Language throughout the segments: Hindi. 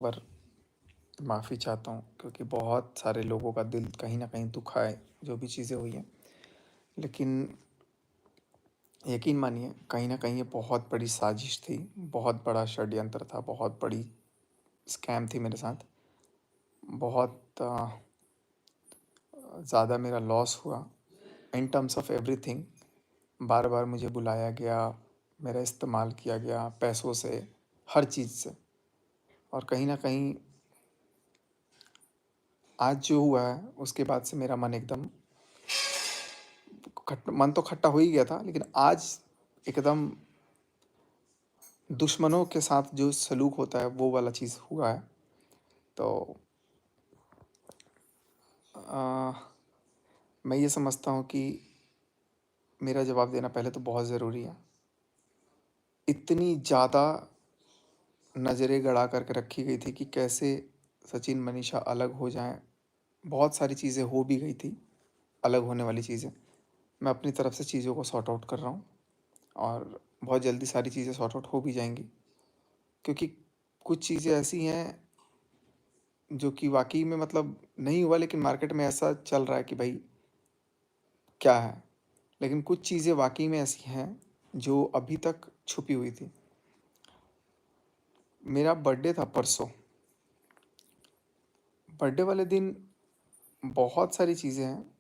पर माफ़ी चाहता हूँ क्योंकि बहुत सारे लोगों का दिल कहीं न कहीं दुखा है, जो भी चीज़ें हुई हैं। लेकिन यकीन मानिए कहीं न कहीं ये बहुत बड़ी साज़िश थी, बहुत बड़ा षड्यंत्र था, बहुत बड़ी स्कैम थी मेरे साथ। बहुत ज़्यादा मेरा लॉस हुआ इन टर्म्स ऑफ एवरीथिंग। बार-बार मुझे बुलाया गया, मेरा इस्तेमाल किया गया पैसों से, हर चीज़ से। और कहीं न कहीं आज जो हुआ है उसके बाद से मेरा मन एकदम मन तो खट्टा हो ही गया था, लेकिन आज एकदम दुश्मनों के साथ जो सलूक होता है वो वाला चीज़ हुआ है। तो अ, मैं ये समझता हूँ कि मेरा जवाब देना पहले तो बहुत ज़रूरी है। इतनी ज़्यादा नज़रें गड़ा कर के रखी गई थी कि कैसे सचिन मनीषा अलग हो जाएँ। बहुत सारी चीज़ें हो भी गई थी, अलग होने वाली चीज़ें। मैं अपनी तरफ से चीज़ों को सॉर्ट आउट कर रहा हूँ और बहुत जल्दी सारी चीज़ें सॉर्ट आउट हो भी जाएँगी। क्योंकि कुछ चीज़ें ऐसी हैं जो कि वाक़ई में मतलब नहीं हुआ, लेकिन मार्केट में ऐसा चल रहा है कि भाई क्या है? लेकिन कुछ चीज़ें वाक़ई में ऐसी हैं जो अभी तक छुपी हुई थी। मेरा बर्थडे था परसों। बर्थडे वाले दिन बहुत सारी चीज़ें हैं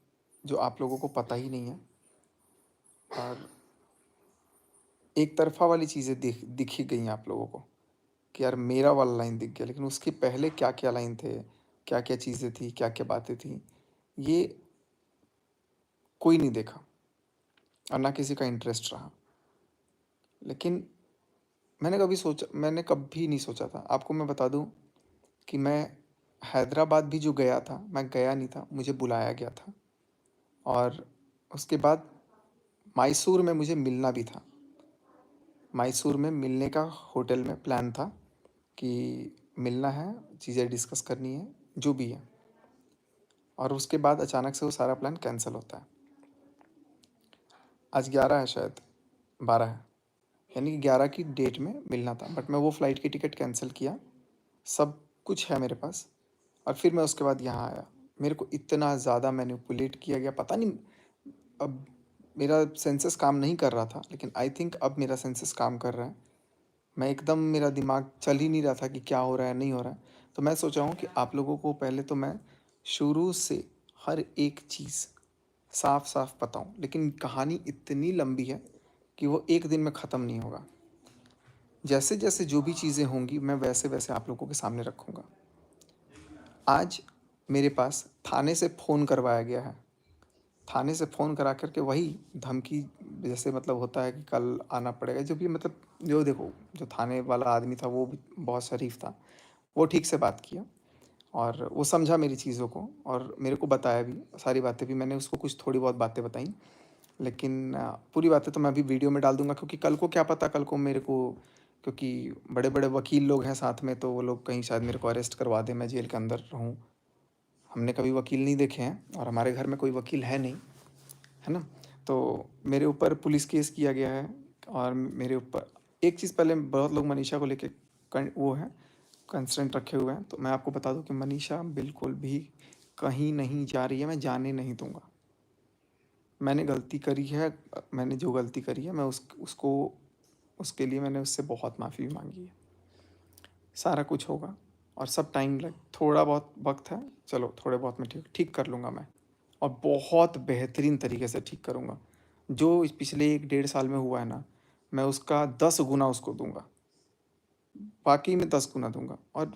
जो आप लोगों को पता ही नहीं है, और एक तरफ़ा वाली चीज़ें दिख ही गई हैं आप लोगों को कि यार मेरा वाला लाइन दिख गया, लेकिन उसके पहले क्या-क्या लाइन थे, क्या-क्या चीज़ें थी, क्या-क्या बातें थी, ये कोई नहीं देखा और ना किसी का इंटरेस्ट रहा। लेकिन मैंने कभी नहीं सोचा था। आपको मैं बता दूँ कि मैं हैदराबाद भी जो गया था, मैं गया नहीं था, मुझे बुलाया गया था। और उसके बाद मैसूर में मुझे मिलना भी था। मैसूर में मिलने का होटल में प्लान था कि मिलना है, चीज़ें डिस्कस करनी है, जो भी है। और उसके बाद अचानक से वो सारा प्लान कैंसल होता है। आज 11 है शायद, 12 है। यानी कि 11 की डेट में मिलना था, बट मैं वो फ़्लाइट की टिकट कैंसल किया। सब कुछ है मेरे पास और फिर मैं उसके बाद यहाँ आया। मेरे को इतना ज़्यादा मैनिपुलेट किया गया, पता नहीं। अब मेरा सेंसेस काम नहीं कर रहा था, लेकिन आई थिंक अब मेरा सेंसेस काम कर रहा है। मैं एकदम, मेरा दिमाग चल ही नहीं रहा था कि क्या हो रहा है, नहीं हो रहा है। तो मैं सोचा हूँ कि आप लोगों को पहले तो मैं शुरू से हर एक चीज़ साफ-साफ बताऊँ, लेकिन कहानी इतनी लंबी है कि वो एक दिन में ख़त्म नहीं होगा। जैसे-जैसे जो भी चीज़ें होंगी, मैं वैसे-वैसे आप लोगों के सामने रखूँगा। आज मेरे पास थाने से फ़ोन करवाया गया है। थाने से फ़ोन करा कर के वही धमकी, जैसे मतलब होता है कि कल आना पड़ेगा, जो भी मतलब, जो देखो, जो थाने वाला आदमी था वो भी बहुत शरीफ़ था। वो ठीक से बात किया और वो समझा मेरी चीज़ों को और मेरे को बताया भी, सारी बातें भी मैंने उसको, कुछ थोड़ी बहुत बातें बताई। लेकिन पूरी बातें तो मैं अभी वीडियो में डाल दूँगा, क्योंकि कल को क्या पता, कल को मेरे को, क्योंकि बड़े-बड़े वकील लोग हैं साथ में, तो वो लोग कहीं शायद मेरे को अरेस्ट करवा दें, मैं जेल के अंदर रहूँ। हमने कभी वकील नहीं देखे हैं और हमारे घर में कोई वकील है नहीं, है ना? तो मेरे ऊपर पुलिस केस किया गया है और मेरे ऊपर एक चीज़, पहले बहुत लोग मनीषा को लेके वो हैं, कंसर्न रखे हुए हैं। तो मैं आपको बता दूँ कि मनीषा बिल्कुल भी कहीं नहीं जा रही है, मैं जाने नहीं दूँगा। मैंने गलती करी है, मैंने जो गलती करी है, मैं उसको, उसके लिए मैंने उससे बहुत माफ़ी भी माँगी है। सारा कुछ होगा और सब टाइम लग, थोड़ा बहुत वक़्त है, चलो थोड़े बहुत में ठीक ठीक कर लूँगा मैं, और बहुत बेहतरीन तरीके से ठीक करूँगा। जो इस पिछले 1 डेढ़ साल में हुआ है ना, मैं उसका 10 गुना उसको दूँगा, वाक़ई में 10 गुना दूँगा। और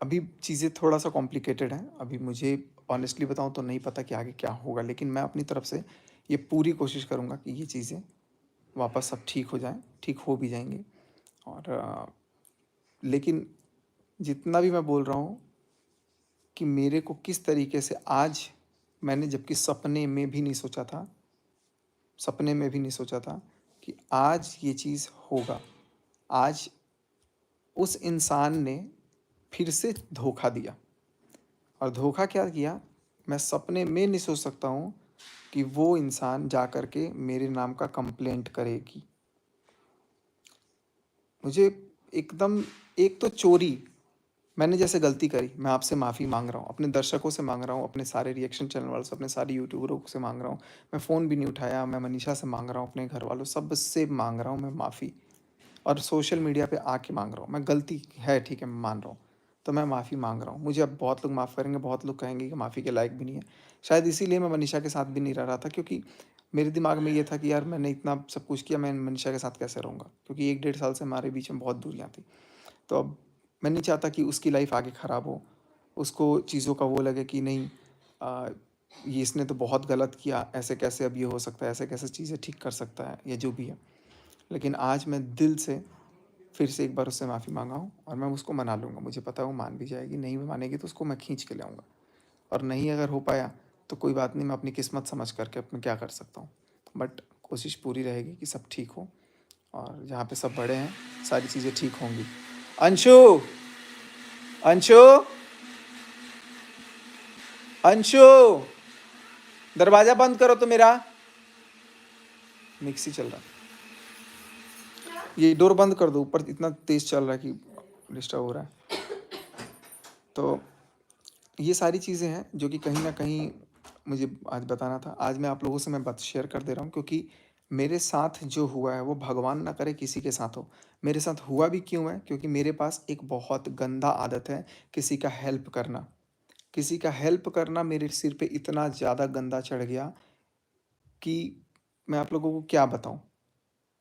अभी चीज़ें थोड़ा-सा कॉम्प्लिकेटेड हैं, अभी मुझे ऑनेस्टली बताऊँ तो नहीं पता कि आगे क्या होगा, लेकिन मैं अपनी तरफ से ये पूरी कोशिश करूँगा कि ये चीज़ें वापस सब ठीक हो जाएँ, ठीक हो भी जाएँगी। और लेकिन जितना भी मैं बोल रहा हूँ कि मेरे को किस तरीके से आज, मैंने जबकि सपने में भी नहीं सोचा था, सपने में भी नहीं सोचा था कि आज ये चीज़ होगा। आज उस इंसान ने फिर से धोखा दिया, और धोखा क्या किया, मैं सपने में नहीं सोच सकता हूँ कि वो इंसान जा कर के मेरे नाम का कंप्लेंट करेगी। मुझे एकदम एक तो चोरी, मैंने जैसे गलती करी, मैं आपसे माफ़ी माँग रहा हूँ, अपने दर्शकों से माँग रहा हूँ, अपने सारे रिएक्शन चैनल वालों से, अपने सारे यूट्यूबरों से माँग रहा हूँ। मैं फ़ोन भी नहीं उठाया, मैं मनीषा से माँग रहा हूँ, अपने घरवालों सबसे माँग रहा हूँ मैं माफ़ी, और सोशल मीडिया पे आके माँग रहा हूँ। मैं गलती है, ठीक है, मैं मान रहा हूँ, तो मैं माफ़ी माँग रहा हूँ। मुझे अब बहुत लोग माफ़ करेंगे, बहुत लोग कहेंगे कि माफ़ी के लायक भी नहीं है। शायद इसीलिए मैं मनीषा के साथ भी नहीं रह रहा था, क्योंकि मेरे दिमाग में ये था कि यार मैंने इतना सब कुछ किया, मैं मनीषा के साथ कैसे रहूँगा? क्योंकि 1 डेढ़ साल से हमारे बीच में बहुत दूरियाँ थी। तो अब मैं नहीं चाहता कि उसकी लाइफ़ आगे ख़राब हो। उसको चीज़ों का वो लगे कि नहीं, अ, ये इसने तो बहुत गलत किया, ऐसे कैसे अब ये हो सकता है, ऐसे कैसे चीज़ें ठीक कर सकता है, या जो भी है। लेकिन आज मैं दिल से फिर से एक बार उससे माफ़ी माँगा हूँ, और मैं उसको मना लूँगा। मुझे पता है वो मान भी जाएगी, नहीं भी मानेगी तो उसको मैं खींच के लाऊँगा, और नहीं अगर हो पाया तो कोई बात नहीं, मैं अपनी किस्मत समझ करके अपने क्या कर सकता हूँ। बट कोशिश पूरी रहेगी कि सब ठीक हो, और जहाँ पे सब बड़े हैं, सारी चीज़ें ठीक होंगी। अंशु! अंशु! अंशु! दरवाज़ा बंद करो तो मेरा। मिक्सी चल रहा है। ये डोर बंद कर दो, ऊपर इतना तेज़ चल रहा है कि डिस्टर्ब हो रहा है। तो ये सारी चीज़ें हैं जो कि कहीं न कहीं मुझे आज बताना था। आज मैं आप लोगों से मैं बात शेयर कर दे रहा हूँ, क्योंकि मेरे साथ जो हुआ है वो भगवान ना करे किसी के साथ हो। मेरे साथ हुआ भी क्यों है? क्योंकि मेरे पास एक बहुत गंदा आदत है, किसी का हेल्प करना। किसी का हेल्प करना मेरे सिर पे इतना ज़्यादा गंदा चढ़ गया कि मैं आप लोगों को क्या बताऊँ?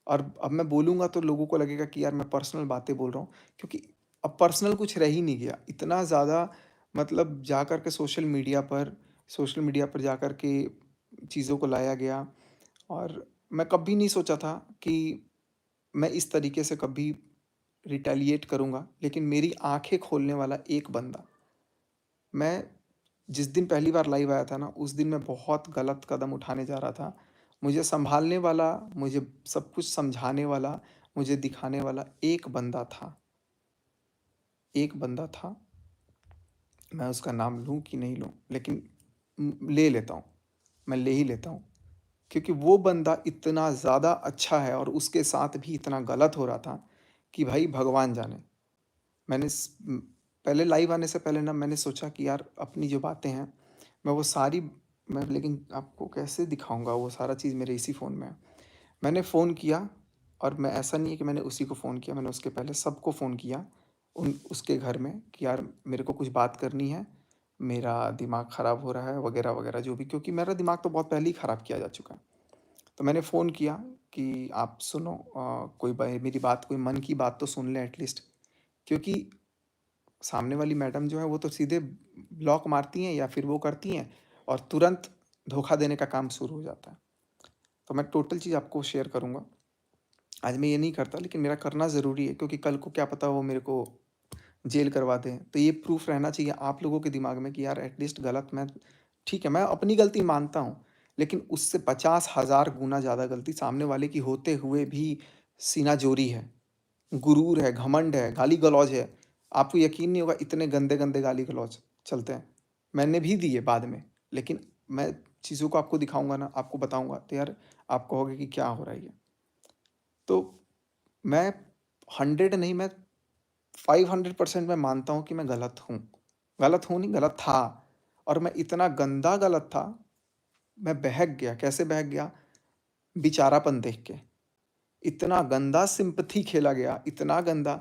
और अब मैं बोलूँगा तो लोगों को लगेगा कि यार मैं पर्सनल बातें बोल रहा हूँ, क्योंकि अब पर्सनल कुछ रह ही नहीं गया। इतना ज़्यादा, मतलब जा कर के सोशल मीडिया पर जा कर के चीज़ों को लाया गया, और मैं कभी नहीं सोचा था कि मैं इस तरीके से कभी रिटेलिएट करूँगा। लेकिन मेरी आँखें खोलने वाला एक बंदा, मैं जिस दिन पहली बार लाइव आया था ना, उस दिन मैं बहुत गलत कदम उठाने जा रहा था। मुझे सँभालने वाला, मुझे सब कुछ समझाने वाला, मुझे दिखाने वाला एक बंदा था। एक बंदा था, मैं उसका नाम लूँ कि नहीं लूँ, लेकिन ले लेता हूँ, मैं ले ही लेता हूँ। क्योंकि वो बंदा इतना ज़्यादा अच्छा है, और उसके साथ भी इतना गलत हो रहा था कि भाई भगवान जाने। मैंने पहले लाइव आने से पहले ना मैंने सोचा कि यार अपनी जो बातें हैं, मैं वो सारी मैं लेकिन आपको कैसे दिखाऊँगा, वो सारा चीज़ मेरे इसी फ़ोन में है। मैंने फ़ोन किया, और मैं ऐसा नहीं है कि मैंने उसी को फ़ोन किया, मैंने उसके पहले सबको फ़ोन किया, उसके घर में, कि यार मेरे को कुछ बात करनी है, मेरा दिमाग ख़राब हो रहा है वग़ैरह, वग़ैरह जो भी, क्योंकि मेरा दिमाग तो बहुत पहले ही ख़राब किया जा चुका है। तो मैंने फ़ोन किया कि आप सुनो, कोई मेरी बात, कोई मन की बात तो सुन लें एटलीस्ट, क्योंकि सामने वाली मैडम जो है वो तो सीधे ब्लॉक मारती हैं या फिर वो करती हैं, और तुरंत धोखा देने का काम शुरू हो जाता है। तो मैं टोटल चीज़ आपको शेयर करूँगा। आज मैं ये नहीं करता, लेकिन मेरा करना ज़रूरी है, क्योंकि कल को क्या पता वो मेरे को जेल करवा दें। तो ये प्रूफ़ रहना चाहिए आप लोगों के दिमाग में कि यार एटलीस्ट गलत मैं, ठीक है, मैं अपनी गलती मानता हूँ, लेकिन उससे 50,000 गुना ज़्यादा गलती सामने वाले की होते हुए भी सीनाजोरी है, गुरूर है, घमंड है, गाली-गलौज है। आपको यकीन नहीं होगा, इतने गंदे-गंदे गाली-गलौज चलते हैं। मैंने भी दिए बाद में, लेकिन मैं चीज़ों को आपको दिखाऊँगा ना, आपको बताऊँगा, तो यार आप कहोगे कि क्या हो रहा है ये? तो मैं 100 नहीं, मैं 500% मैं मानता हूँ कि मैं गलत हूँ। गलत हूँ नहीं, गलत था, और मैं इतना गंदा गलत था, मैं बहक गया। कैसे बहक गया? बेचारापन देख के। इतना गंदा सिम्पैथी खेला गया, इतना गंदा,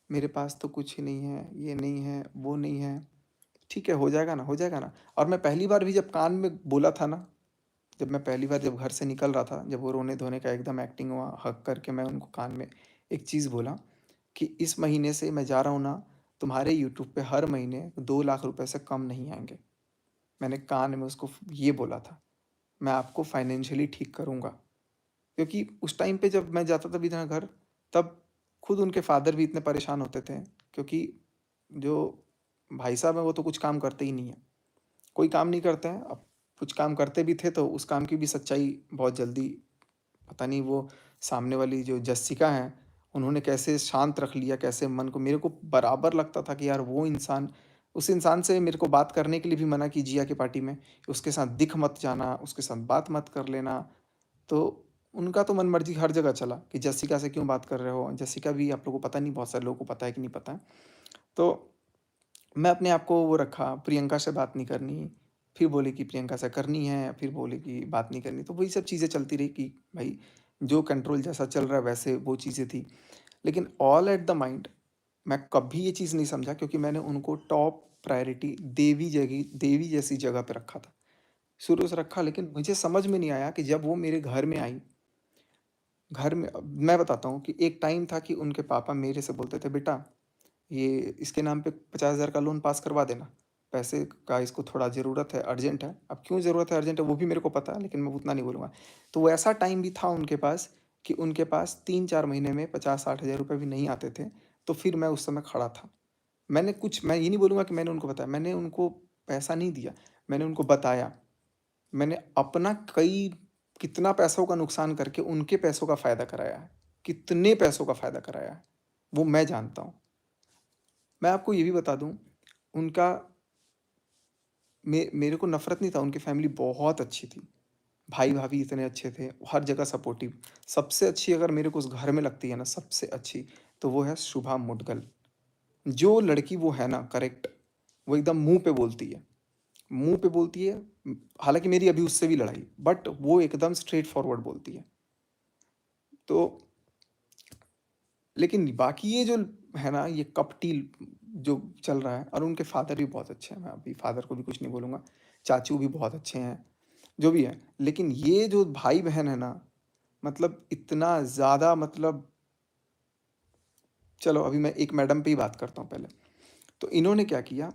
मेरे पास तो कुछ ही नहीं है, ये नहीं है, वो नहीं है। ठीक है, हो जाएगा ना, हो जाएगा ना। और मैं पहली बार भी जब कान में बोला था ना, जब मैं पहली बार जब घर से निकल रहा था, जब वो रोने-धोने का एकदम एक्टिंग हुआ, हग करके मैं उनको कान में एक चीज़ बोला कि इस महीने से मैं जा रहा हूँ ना, तुम्हारे यूट्यूब पे हर महीने 2 लाख रुपए से कम नहीं आएँगे। मैंने कान में उसको ये बोला था, मैं आपको फाइनेंशियली ठीक करूँगा। क्योंकि उस टाइम पे जब मैं जाता था भी था घर, तब खुद उनके फ़ादर भी इतने परेशान होते थे, क्योंकि जो भाई साहब हैं वो तो कुछ काम करते ही नहीं हैं। कोई काम नहीं करते हैं, अब कुछ काम करते भी थे तो उस काम की भी सच्चाई बहुत जल्दी, पता नहीं वो सामने वाली जो जस्सिका हैं, उन्होंने कैसे शांत रख लिया, कैसे मन को, मेरे को बराबर लगता था कि यार वो इंसान, उस इंसान से मेरे को बात करने के लिए भी मना कीजिए, की पार्टी में, उसके साथ दिख मत जाना, उसके साथ बात मत कर लेना। तो उनका तो मनमर्जी हर जगह चला कि जessica से क्यों बात कर रहे हो? जessica भी आप लोगों को पता नहीं, बहुत सारे लोगों को पता है कि नहीं पता है। तो मैं अपने आप को वो रखा, प्रियंका से बात नहीं करनी, फिर बोले कि प्रियंका से करनी है, फिर बोले कि बात नहीं करनी। तो वही सब चीज़ें चलती रही कि भाई जो कंट्रोल जैसा चल रहा है वैसे वो चीज़ें थी। लेकिन ऑल एट द माइंड मैं कभी ये चीज़ नहीं समझा, क्योंकि मैंने उनको टॉप प्रायोरिटी देवी जैसी जगह पे रखा था। शुरू से रखा, लेकिन मुझे समझ में नहीं आया कि जब वो मेरे घर में आई, घर में मैं बताता हूँ कि एक टाइम था कि उनके पापा मेरे से बोलते थे, बेटा ये इसके नाम पे 50,000 का लोन पास करवा देना। पैसे का इसको थोड़ा ज़रूरत है, अर्जेंट है। अब क्यों ज़रूरत है, अर्जेंट है, वो भी मेरे को पता है, लेकिन मैं उतना नहीं बोलूँगा। तो वो ऐसा टाइम भी था उनके पास कि उनके पास 3-4 महीने में 50-60 हज़ार रुपए भी नहीं आते थे। तो फिर मैं उस समय खड़ा था। मैं ये नहीं बोलूँगा कि मैंने उनको बताया, मैंने उनको पैसा नहीं दिया, मैंने उनको बताया। मैंने अपना कितना पैसों का नुकसान करके उनके पैसों का फ़ायदा कराया है। कितने पैसों का फ़ायदा कराया है, वो मैं जानता हूँ। मैं आपको ये भी बता दूँ, उनका मेरे को नफ़रत नहीं था, उनकी फ़ैमिली बहुत अच्छी थी। भाई-भाभी इतने अच्छे थे, हर जगह सपोर्टिव। सबसे अच्छी अगर मेरे को उस घर में लगती है ना, सबसे अच्छी, तो वो है शुभा मुद्गल। जो लड़की वो है ना करेक्ट, वो एकदम मुँह पे बोलती है। मुँह पे बोलती है, हालाँकि मेरी अभी उससे भी लड़ाई, बट वो एकदम स्ट्रेट फॉरवर्ड बोलती है। तो लेकिन बाकी ये जो है ना, ये कपटी जो चल रहा है, और उनके फादर भी बहुत अच्छे हैं, मैं अभी फादर को भी कुछ नहीं बोलूँगा। चाचू भी बहुत अच्छे हैं, जो भी है। लेकिन ये जो भाई-बहन है ना, मतलब इतना ज़्यादा, मतलब चलो अभी मैं एक मैडम पे ही बात करता हूँ पहले। तो इन्होंने क्या किया,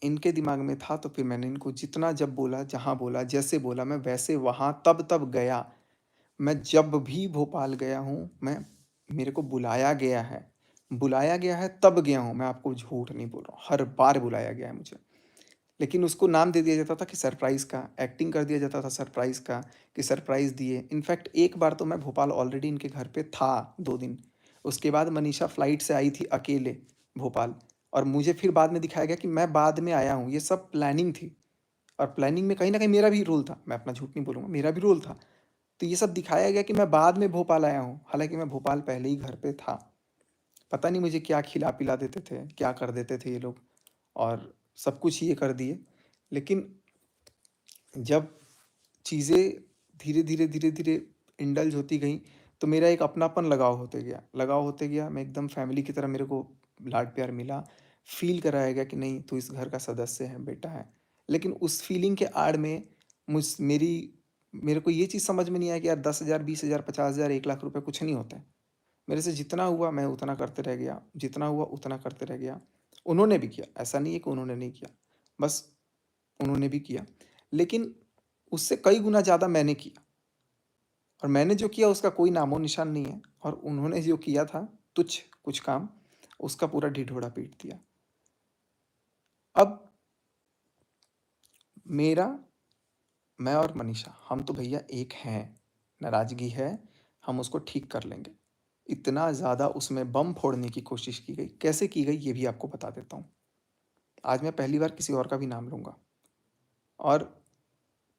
इनके दिमाग में था, तो फिर मैंने इनको जितना जब बोला, जहाँ बोला, जैसे बोला, मैं वैसे वहाँ तब-तब गया। मैं जब भी भोपाल गया हूँ, मेरे को बुलाया गया है तब गया हूँ, मैं आपको झूठ नहीं बोल रहा हूँ, हर बार बुलाया गया है मुझे। लेकिन उसको नाम दे दिया जाता था कि सरप्राइज़ का, एक्टिंग कर दिया जाता था सरप्राइज़ का, कि सरप्राइज़ दिए। इनफैक्ट एक बार तो मैं भोपाल ऑलरेडी इनके घर पे था 2 दिन। उसके बाद मनीषा फ्लाइट से आई थी अकेले भोपाल, और मुझे फिर बाद में दिखाया गया कि मैं बाद में आया हूँ। ये सब प्लानिंग थी, और प्लानिंग में कहीं न कहीं मेरा भी रोल था। मैं अपना झूठ नहीं बोलूँगा, मेरा भी रोल था। तो ये सब दिखाया गया कि मैं बाद में भोपाल आया हूँ, हालाँकि मैं भोपाल पहले ही घर पे था। पता नहीं मुझे क्या खिला-पिला देते थे, क्या कर देते थे ये लोग, और सब कुछ ये कर दिए। लेकिन जब चीज़ें धीरे-धीरे, धीरे-धीरे इंडल्ज होती गईं, तो मेरा एक अपनापन लगाव होते गया। मैं एकदम फैमिली की तरह, मेरे को लाड-प्यार मिला, फ़ील कराया गया कि नहीं तू इस घर का सदस्य है, बेटा है। लेकिन उस फ़ीलिंग के आड़ में मुझ मेरी मेरे को ये चीज़ समझ में नहीं आया कि यार 10,000, 20,000, 50,000, 1,00,000 रुपए कुछ नहीं होते हैं। मेरे से जितना हुआ मैं उतना करते रह गया, जितना हुआ उतना करते रह गया। उन्होंने भी किया, ऐसा नहीं है कि उन्होंने नहीं किया, बस उन्होंने भी किया। लेकिन उससे कई गुना ज़्यादा मैंने किया, और मैंने जो किया उसका कोई नामो-निशान नहीं है, और उन्होंने जो किया था तुच्छ कुछ काम, उसका पूरा ढिढोरा पीट दिया। अब मेरा मैं और मनीषा, हम तो भैया एक हैं, नाराज़गी है, हम उसको ठीक कर लेंगे। इतना ज़्यादा उसमें बम फोड़ने की कोशिश की गई, कैसे की गई ये भी आपको बता देता हूँ। आज मैं पहली बार किसी और का भी नाम लूँगा, और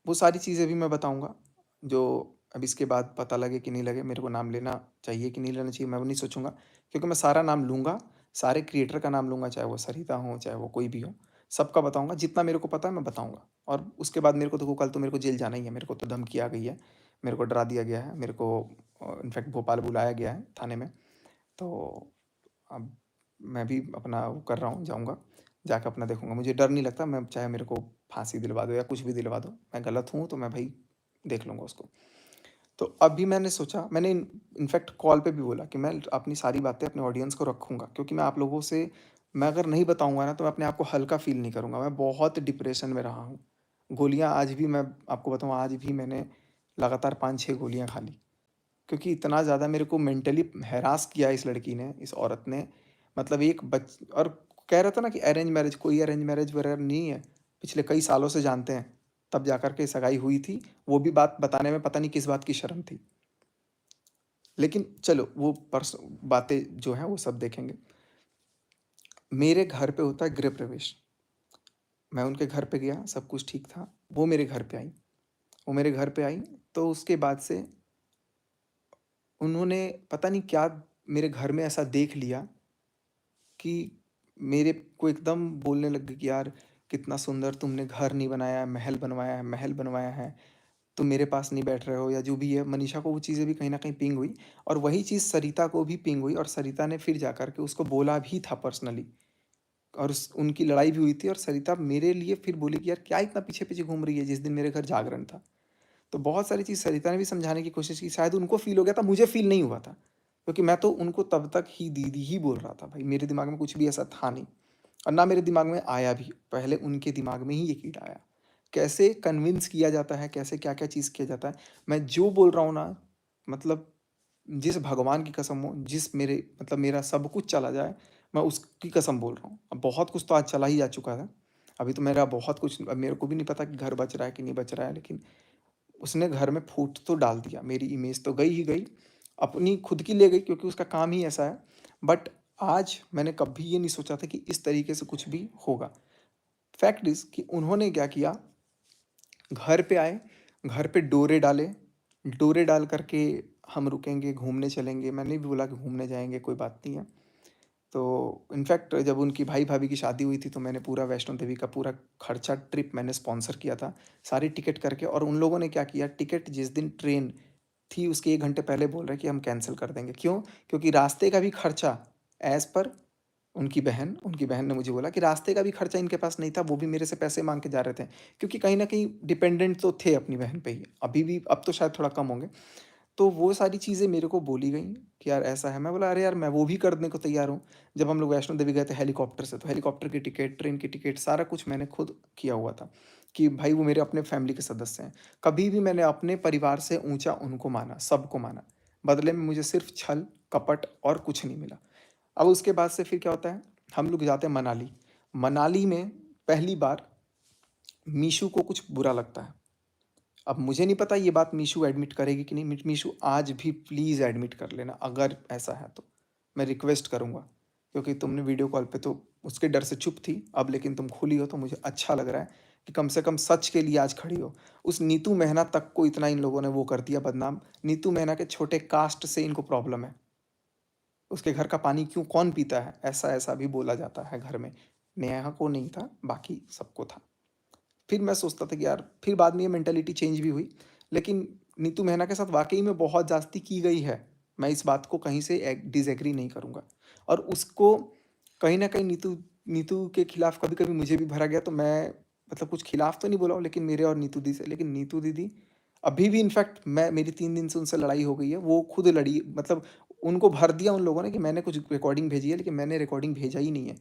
वो सारी चीज़ें भी मैं बताऊँगा, जो अब इसके बाद पता लगे कि नहीं लगे, मेरे को नाम लेना चाहिए कि नहीं लेना चाहिए, मैं वो नहीं सोचूँगा, क्योंकि मैं सारा नाम लूँगा, सारे क्रिएटर का नाम लूँगा, चाहे वो सरिता हो, चाहे वो कोई भी हो, सबका बताऊँगा, जितना मेरे को पता है मैं बताऊँगा। और उसके बाद मेरे को देखो, कल तो मेरे को जेल जाना ही है, मेरे को तो धमकी आ गई है, मेरे को डरा दिया गया है, मेरे को इनफैक्ट भोपाल बुलाया गया है थाने में। तो अब मैं भी अपना वो कर रहा हूँ, जाऊँगा, जाके अपना देखूँगा। मुझे डर नहीं लगता, मैं चाहे मेरे को फांसी दिलवा दो या कुछ भी दिलवा दो, मैं गलत हूँ तो मैं भाई देख लूँगा उसको। तो अभी मैंने सोचा, मैंने इनफैक्ट कॉल पे भी बोला कि मैं अपनी सारी बातें अपने ऑडियंस को रखूँगा, क्योंकि मैं आप लोगों से, मैं अगर नहीं बताऊँगा ना तो मैं अपने आप को हल्का फ़ील नहीं करूँगा। मैं बहुत डिप्रेशन में रहा हूँ। गोलियाँ आज भी, मैं आपको बताऊँ, आज भी मैंने लगातार 5-6 गोलियाँ खा ली। क्योंकि इतना ज़्यादा मेरे को मेंटली हैरास किया इस लड़की ने, इस औरत ने। मतलब एक बच और कह रहा था ना कि अरेंज मैरिज, कोई अरेंज मैरिज वगैरह नहीं है। पिछले कई सालों से जानते हैं, तब जाकर के सगाई हुई थी। वो भी बात बताने में पता नहीं किस बात की शर्म थी। लेकिन चलो वो बातें जो हैं वो सब देखेंगे। मेरे घर पे होता है गृह प्रवेश। मैं उनके घर पे गया, सब कुछ ठीक था। वो मेरे घर पे आई। वो मेरे घर पे आई, तो उसके बाद से उन्होंने पता नहीं क्या मेरे घर में ऐसा देख लिया कि मेरे को एकदम बोलने लग गए कि यार कितना सुंदर तुमने घर नहीं बनाया है, महल बनवाया है, महल बनवाया है, तुम मेरे पास नहीं बैठ रहे हो या जो भी है। मनीषा को वो चीज़ें भी कहीं न कहीं पिंग हुई और वही चीज़ सरिता को भी पिंग हुई और सरिता ने फिर जा कर के उसको बोला भी था पर्सनली और उस उनकी लड़ाई भी हुई थी और सरिता मेरे लिए फिर बोली कि यार क्या इतना पीछे-पीछे घूम रही है जिस दिन मेरे घर जागरण था। तो बहुत सारी चीज़ सरिता ने भी समझाने की कोशिश की, शायद उनको फ़ील हो गया था, मुझे फ़ील नहीं हुआ था। क्योंकि मैं तो उनको तब तक ही दीदी ही बोल रहा था भाई, मेरे दिमाग में कुछ भी ऐसा था नहीं और ना मेरे दिमाग में आया भी, पहले उनके दिमाग में ही ये कीड़ा आया। कैसे कन्विंस किया जाता है, कैसे क्या-क्या चीज़ किया जाता है, मैं जो बोल रहा हूँ ना मतलब जिस भगवान की कसम हो, जिस मेरे मतलब मेरा सब कुछ चला जाए, मैं उसकी कसम बोल रहा हूँ। अब बहुत कुछ तो आज चला ही जा चुका है। अभी तो मेरा बहुत कुछ अब मेरे को भी नहीं पता कि घर बच रहा है कि नहीं बच रहा है, लेकिन उसने घर में फूट तो डाल दिया, मेरी इमेज तो गई ही गई, अपनी खुद की ले गई क्योंकि उसका काम ही ऐसा है। बट आज मैंने कभी ये नहीं सोचा था कि इस तरीके से कुछ भी होगा। फैक्ट इज़ कि उन्होंने क्या किया, घर पे आए, घर पे डोरे डाले, डोरे डाल कर के हम रुकेंगे, घूमने चलेंगे। मैंने भी बोला कि घूमने जाएँगे, कोई बात नहीं है। तो इनफैक्ट जब उनकी भाई-भाभी की शादी हुई थी, तो मैंने पूरा वैष्णो देवी का पूरा खर्चा ट्रिप मैंने स्पॉन्सर किया था, सारी टिकट करके और उन लोगों ने क्या किया, टिकट जिस दिन ट्रेन थी, उसके 1 घंटे पहले बोल रहे हैं कि हम कैंसल कर देंगे। क्यों? क्योंकि रास्ते का भी खर्चा एज़ पर उनकी बहन ने मुझे बोला कि रास्ते का भी खर्चा इनके पास नहीं था, वो भी मेरे से पैसे माँग के जा रहे थे। क्योंकि कहीं न कहीं डिपेंडेंट तो थे अपनी बहन पे ही, अभी भी अब तो शायद थोड़ा कम होंगे। तो वो सारी चीज़ें मेरे को बोली गईं कि यार ऐसा है। मैं बोला अरे यार मैं वो भी करने को तैयार हूँ। जब हम लोग वैष्णो देवी गए थे हेलीकॉप्टर से, तो हेलीकॉप्टर की टिकट, ट्रेन की टिकट सारा कुछ मैंने खुद किया हुआ था कि भाई वो मेरे अपने फैमिली के सदस्य हैं। कभी भी मैंने अपने परिवार से ऊँचा उनको माना, सबको माना। बदले में मुझे सिर्फ़ छल, कपट और कुछ नहीं मिला। अब उसके बाद से फिर क्या होता है, हम लोग जाते हैं मनाली। मनाली में पहली बार मीशू को कुछ बुरा लगता है। अब मुझे नहीं पता ये बात मीशू एडमिट करेगी कि नहीं। मीशू आज भी प्लीज़ एडमिट कर लेना अगर ऐसा है तो। मैं रिक्वेस्ट करूँगा क्योंकि तुमने वीडियो कॉल पे तो उसके डर से चुप थी, अब लेकिन तुम खुली हो तो मुझे अच्छा लग रहा है कि कम से कम सच के लिए आज खड़ी हो। उस नीतू मेहना तक को इतना इन लोगों ने वो कर दिया बदनाम। नीतू मेहना के छोटे कास्ट से इनको प्रॉब्लम है। उसके घर का पानी क्यों कौन पीता है? ऐसा-ऐसा भी बोला जाता है घर में। नेहा को नहीं था, बाकी सबको था। फिर मैं सोचता था कि यार फिर बाद में ये मेंटालिटी चेंज भी हुई। लेकिन नीतू मेहना के साथ वाक़ई में बहुत ज़्यादती की गई है। मैं इस बात को कहीं से डिसएग्री नहीं करूँगा। और उसको कहीं न कहीं नीतू नीतू के खिलाफ कभी-कभी मुझे भी भरा गया तो मैं मतलब कुछ खिलाफ तो नहीं बोला हूँ लेकिन मेरे और नीतू दी से। लेकिन नीतू दीदी अभी भी इनफैक्ट मैं मेरी 3 दिन से उनसे लड़ाई हो गई है। वो खुद लड़ी मतलब उनको भर दिया उन लोगों ने कि मैंने कुछ रिकॉर्डिंग भेजी है लेकिन मैंने रिकॉर्डिंग भेजा ही नहीं है।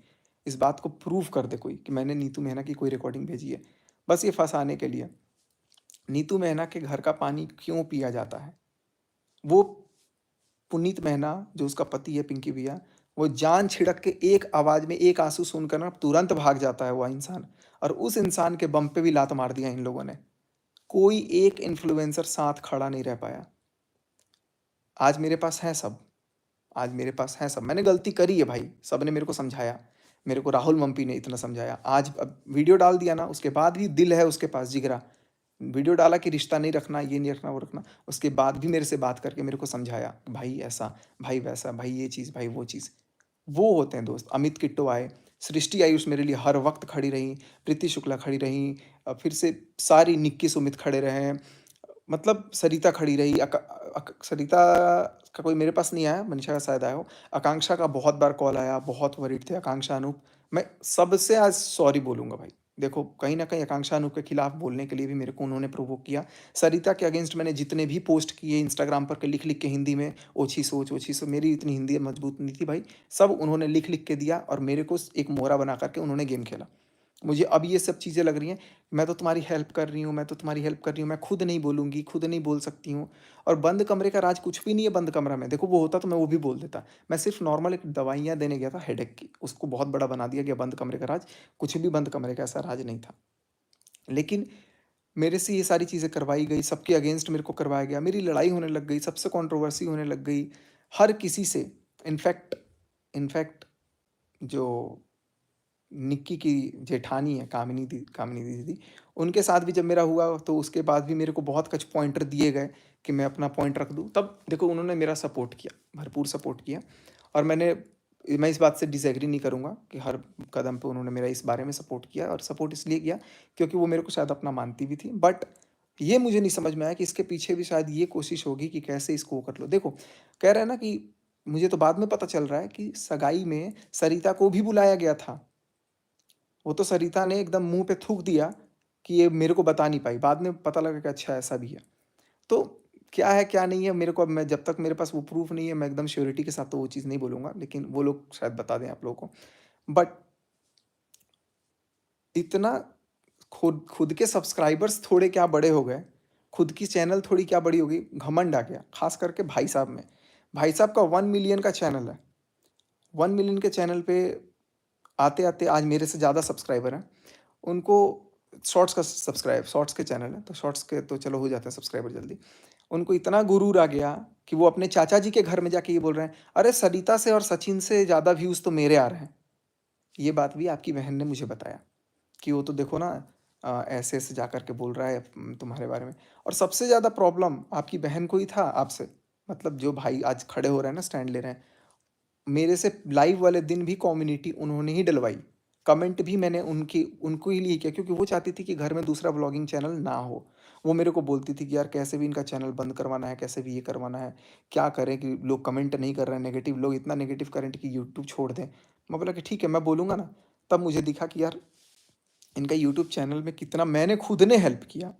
इस बात को प्रूव कर दे कोई कि मैंने नीतू मेहना की कोई रिकॉर्डिंग भेजी है। बस ये फँसाने के लिए। नीतू मेहना के घर का पानी क्यों पिया जाता है? वो पुनीत मेहना जो उसका पति है पिंकी भैया, वो जान छिड़क के एक आवाज़ में एक आँसू सुनकर ना तुरंत भाग जाता है वो इंसान और उस इंसान के बम पे भी लात मार दिया इन लोगों ने। कोई एक इन्फ्लुएंसर साथ खड़ा नहीं रह पाया। आज मेरे पास है सब। आज मेरे पास है सब। मैंने गलती करी है भाई, सबने मेरे को समझाया। मेरे को राहुल मम्पी ने इतना समझाया। आज अब वीडियो डाल दिया ना, उसके बाद भी दिल है उसके पास जिगरा। वीडियो डाला कि रिश्ता नहीं रखना, ये नहीं रखना, वो रखना। उसके बाद भी मेरे से बात करके मेरे को समझाया, भाई ऐसा, भाई वैसा, भाई ये चीज़, भाई वो चीज़। वो होते हैं दोस्त। अमित किट्टो आए, सृष्टि आयुष मेरे लिए हर वक़्त खड़ी रहीं, प्रीति शुक्ला खड़ी रहीं, फिर से सारी निक्की सुमित खड़े रहे। मतलब सरिता खड़ी रही, सरिता का कोई मेरे पास नहीं आया, मनीषा का शायद आया हो। आकांक्षा का बहुत बार कॉल आया, बहुत वरीड थे आकांक्षा, अनूप। मैं सबसे आज सॉरी बोलूँगा भाई। देखो, कहीं न कहीं आकांक्षा, अनूप के खिलाफ बोलने के लिए भी मेरे को उन्होंने प्रोवोक किया। सरिता के अगेंस्ट मैंने जितने भी पोस्ट किए इंस्टाग्राम पर के लिख-लिख के हिंदी में, ओछी सोच, मेरी इतनी हिंदी मजबूत नहीं थी भाई। सब उन्होंने लिख-लिख के दिया और मेरे को एक मोहरा बना कर के उन्होंने गेम खेला। मुझे अब ये सब चीज़ें लग रही हैं, मैं तो तुम्हारी हेल्प कर रही हूँ, मैं तो तुम्हारी हेल्प कर रही हूँ, मैं खुद नहीं बोलूँगी, खुद नहीं बोल सकती हूँ। और बंद कमरे का राज कुछ भी नहीं है बंद कमरा में। देखो वो होता तो मैं वो भी बोल देता। मैं सिर्फ़ नॉर्मल एक दवाइयाँ देने गया था हेडेक की, उसको बहुत बड़ा बना दिया गया बंद कमरे का राज। कुछ भी बंद कमरे का ऐसा राज नहीं था। लेकिन मेरे से ये सारी चीज़ें करवाई गई, सबके अगेंस्ट मेरे को करवाया गया, मेरी लड़ाई होने लग गई, सबसे कंट्रोवर्सी होने लग गई, हर किसी से। इनफैक्ट इनफैक्ट जो निक्की की जेठानी है कामिनी दीदी, उनके साथ भी जब मेरा हुआ तो उसके बाद भी मेरे को बहुत कुछ पॉइंटर दिए गए कि मैं अपना पॉइंट रख दूँ। तब देखो उन्होंने मेरा सपोर्ट किया, भरपूर सपोर्ट किया और मैं इस बात से डिसएग्री नहीं करूँगा कि हर कदम पे उन्होंने मेरा इस बारे में सपोर्ट किया और सपोर्ट इसलिए किया क्योंकि वो मेरे को शायद अपना मानती भी थी। बट ये मुझे नहीं समझ में आया कि इसके पीछे भी शायद ये कोशिश होगी कि कैसे इसको वो कर लो। देखो, कह रहे हैं ना कि मुझे तो बाद में पता चल रहा है कि सगाई में सरिता को भी बुलाया गया था। वो तो सरिता ने एकदम मुँह पे थूक दिया कि ये मेरे को बता नहीं पाई। बाद में पता लगा कि अच्छा ऐसा भी है। तो क्या है, क्या नहीं है मेरे को अब मैं जब तक मेरे पास वो प्रूफ़ नहीं है मैं एकदम श्योरिटी के साथ तो वो चीज़ नहीं बोलूँगा, लेकिन वो लोग शायद बता दें आप लोगों को। बट इतना खुद खुद के सब्सक्राइबर्स थोड़े क्या बड़े हो गए, खुद की चैनल थोड़ी क्या बड़ी हो गई, घमंड आ गया, ख़ास करके भाई साहब में। भाई साहब का 1 मिलियन का चैनल है। 1 मिलियन के चैनल पे आते-आते आज मेरे से ज़्यादा सब्सक्राइबर हैं। उनको शॉर्ट्स के चैनल है, तो शॉर्ट्स के तो चलो हो जाते हैं सब्सक्राइबर जल्दी। उनको इतना गुरूर आ गया कि वो अपने चाचा जी के घर में जाके ये बोल रहे हैं, "अरे! सरिता से और सचिन से ज़्यादा व्यूज़ तो मेरे आ रहे हैं।" ये बात भी आपकी बहन ने मुझे बताया कि वो तो देखो ना ऐसे-ऐसे जा कर के बोल रहा है तुम्हारे बारे में। और सबसे ज़्यादा प्रॉब्लम आपकी बहन को ही था आपसे। मतलब जो भाई आज खड़े हो रहे हैं ना, स्टैंड ले रहे हैं। मेरे से लाइव वाले दिन भी कम्युनिटी उन्होंने ही डलवाई। कमेंट भी मैंने उनको ही लिए किया क्योंकि वो चाहती थी कि घर में दूसरा व्लॉगिंग चैनल ना हो। वो मेरे को बोलती थी कि यार कैसे भी इनका चैनल बंद करवाना है, कैसे भी ये करवाना है। क्या करें कि लोग कमेंट नहीं कर रहे हैं नेगेटिव, लोग इतना नेगेटिव करेंट कि यूट्यूब छोड़ दें। मैं बोला कि ठीक है मैं बोलूँगा ना। तब मुझे दिखा कि यार इनका यूट्यूब चैनल में कितना मैंने खुद ने हेल्प किया।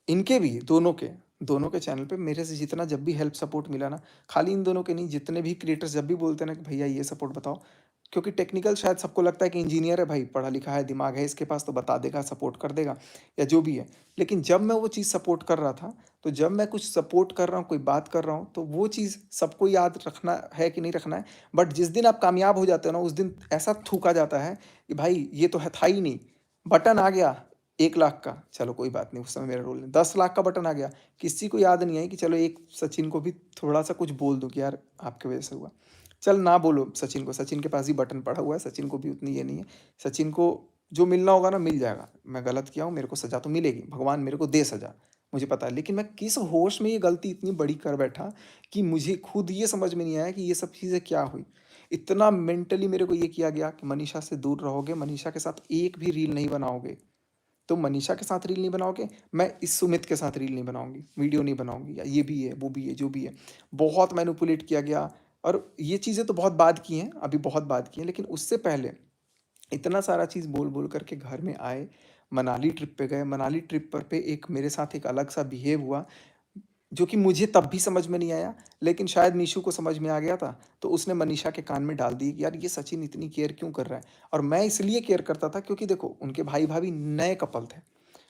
इनके भी, दोनों के चैनल पे मेरे से जितना जब भी हेल्प सपोर्ट मिला ना, खाली इन दोनों के नहीं, जितने भी क्रिएटर्स जब भी बोलते हैं ना कि भैया ये सपोर्ट बताओ, क्योंकि टेक्निकल शायद सबको लगता है कि इंजीनियर है भाई, पढ़ा लिखा है, दिमाग है इसके पास तो बता देगा, सपोर्ट कर देगा या जो भी है। लेकिन जब मैं वो चीज़ सपोर्ट कर रहा था, तो जब मैं कुछ सपोर्ट कर रहा हूँ, कोई बात कर रहा हूँ, तो वो चीज़ सबको याद रखना है कि नहीं रखना है, बट जिस दिन आप कामयाब हो जाते हो ना, उस दिन ऐसा थूका जाता है कि भाई ये तो है था ही नहीं, बटन आ गया 1 लाख का, चलो कोई बात नहीं, उस समय मेरा रोल नहीं, 10 लाख का बटन आ गया, किसी को याद नहीं आई कि चलो एक सचिन को भी थोड़ा-सा कुछ बोल दूँ कि यार आपकी वजह से हुआ। चल ना बोलो सचिन को, सचिन के पास ही बटन पड़ा हुआ है, सचिन को भी उतनी ये नहीं है। सचिन को जो मिलना होगा ना मिल जाएगा। मैं गलत किया हूँ, मेरे को सज़ा तो मिलेगी, भगवान मेरे को दे सज़ा, मुझे पता है। लेकिन मैं किस होश में ये गलती इतनी बड़ी कर बैठा कि मुझे खुद ये समझ में नहीं आया कि ये सब चीज़ें क्या हुई। इतना मेंटली मेरे को ये किया गया कि मनीषा से दूर रहोगे, मनीषा के साथ एक भी रील नहीं बनाओगे। तो मनीषा के साथ रील नहीं बनाओगे, मैं इस सुमित के साथ रील नहीं बनाऊँगी, वीडियो नहीं बनाऊँगी या ये भी है, वो भी है, जो भी है। बहुत मैनिपुलेट किया गया और ये चीज़ें तो बहुत बाद की हैं, अभी बहुत बाद की हैं, लेकिन उससे पहले इतना सारा चीज़ बोल-बोल कर के घर में आए, मनाली ट्रिप पे गए, मनाली ट्रिप पर पे एक मेरे साथ एक अलग-सा बिहेव हुआ जो कि मुझे तब भी समझ में नहीं आया, लेकिन शायद मीशु को समझ में आ गया था, तो उसने मनीषा के कान में डाल दी कि यार ये सचिन इतनी केयर क्यों कर रहा है? और मैं इसलिए केयर करता था क्योंकि देखो उनके भाई-भाभी नए कपल थे